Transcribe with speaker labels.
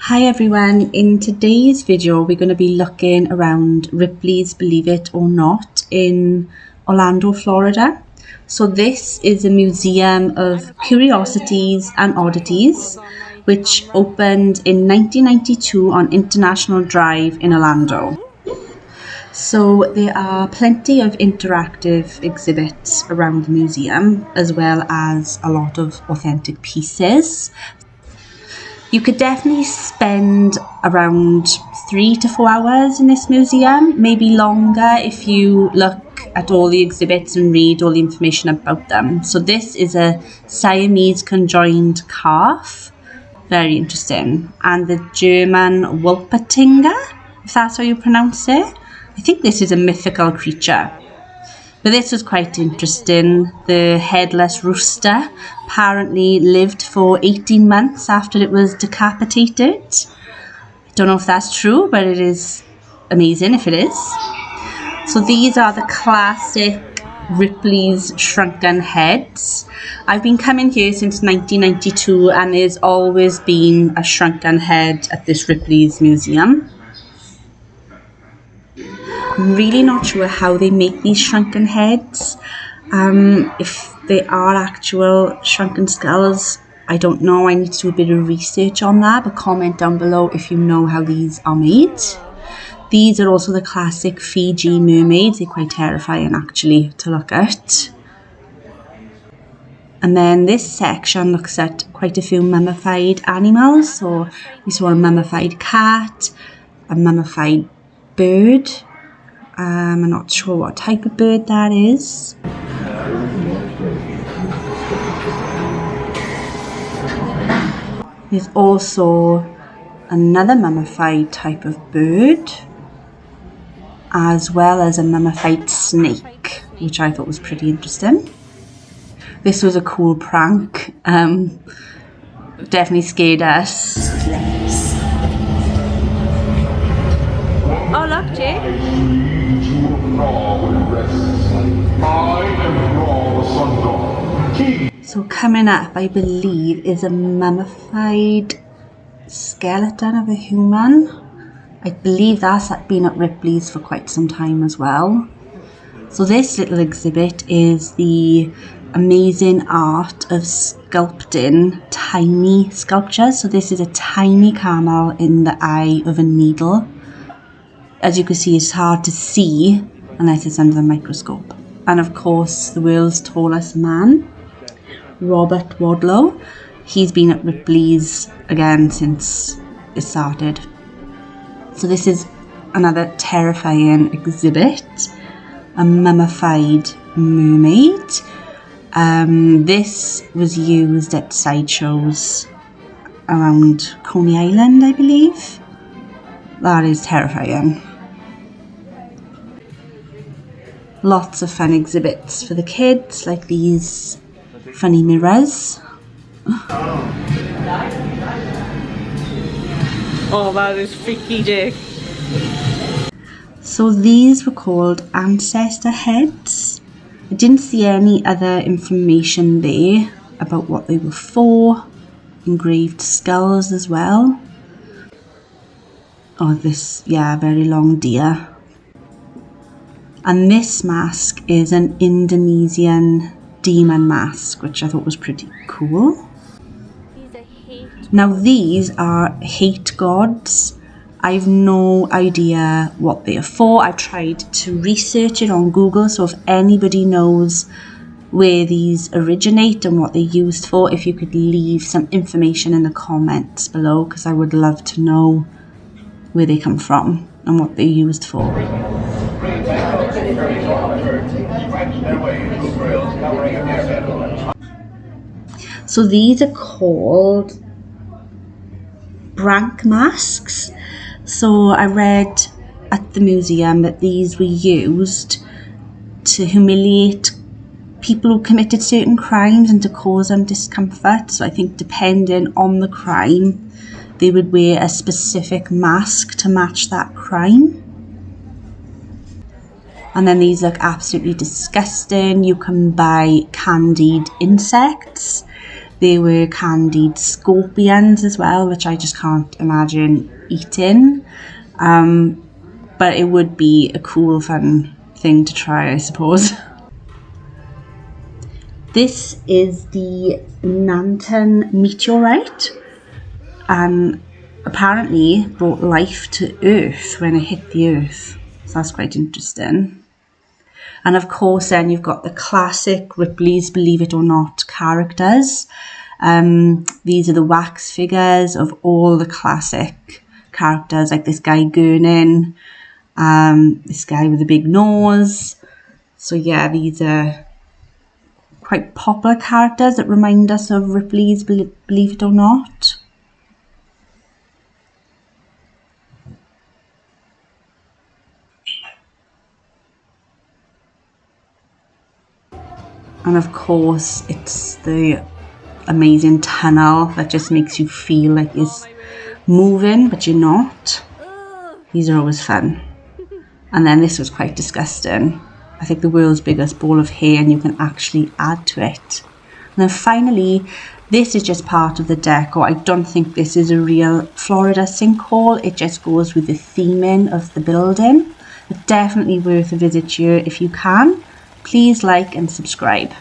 Speaker 1: Hi everyone, in today's video we're going to be looking around Ripley's Believe It or Not in Orlando, Florida. So this is a museum of curiosities and oddities which opened in 1992 on International Drive in Orlando. So there are plenty of interactive exhibits around the museum as well as a lot of authentic pieces. You could definitely spend around 3 to 4 hours in this museum, maybe longer if you look at all the exhibits and read all the information about them. So this is a Siamese conjoined calf, very interesting, and the German Wolpertinger, if that's how you pronounce it. I think this is a mythical creature. But this was quite interesting. The headless rooster apparently lived for 18 months after it was decapitated. I don't know if that's true, but it is amazing if it is. So these are the classic Ripley's shrunken heads. I've been coming here since 1992 and there's always been a shrunken head at this Ripley's museum. I'm really not sure how they make these shrunken heads. If they are actual shrunken skulls, I don't know. I need to do a bit of research on that, but comment down below if you know how these are made. These are also the classic Fiji mermaids. They're quite terrifying actually to look at. And then this section looks at quite a few mummified animals. So we saw a mummified cat, a mummified bird. I'm not sure what type of bird that is. There's also another mummified type of bird, as well as a mummified snake, which I thought was pretty interesting. This was a cool prank. Definitely scared us.
Speaker 2: Oh, look, Jay.
Speaker 1: So coming up, I believe, is a mummified skeleton of a human. I believe that's been at Ripley's for quite some time as well. So this little exhibit is the amazing art of sculpting tiny sculptures. So this is a tiny camel in the eye of a needle. As you can see, it's hard to see unless it's under the microscope. And of course, the world's tallest man, Robert Wadlow. He's been at Ripley's again since it started. So this is another terrifying exhibit, a mummified mermaid. This was used at sideshows around Coney Island, I believe. That is terrifying. Lots of fun exhibits for the kids, like these funny mirrors.
Speaker 2: Oh, that is freaky, Jake.
Speaker 1: So these were called ancestor heads. I didn't see any other information there about what they were for. Engraved skulls as well. Oh, this, yeah, very long deer. And this mask is an Indonesian demon mask, which I thought was pretty cool. Now these are hate gods. I've no idea what they are for. I tried to research it on Google, so if anybody knows where these originate and what they're used for, if you could leave some information in the comments below, because I would love to know where they come from and what they're used for. So these are called brank masks. So I read at the museum that these were used to humiliate people who committed certain crimes and to cause them discomfort. So I think depending on the crime, they would wear a specific mask to match that crime. And then these look absolutely disgusting. You can buy candied insects. There were candied scorpions as well, which I just can't imagine eating. But it would be a cool, fun thing to try, I suppose. This is the Nanton meteorite, and apparently brought life to Earth when it hit the Earth. So that's quite interesting. And of course, then you've got the classic Ripley's Believe It or Not characters. These are the wax figures of all the classic characters, like this guy Gurnin, this guy with a big nose. So yeah, these are quite popular characters that remind us of Ripley's Believe It or Not. And of course, it's the amazing tunnel that just makes you feel like it's moving, but you're not. These are always fun. And then this was quite disgusting. I think the world's biggest ball of hair, and you can actually add to it. And then finally, this is just part of the decor. I don't think this is a real Florida sinkhole. It just goes with the theming of the building. But definitely worth a visit here if you can. Please like and subscribe.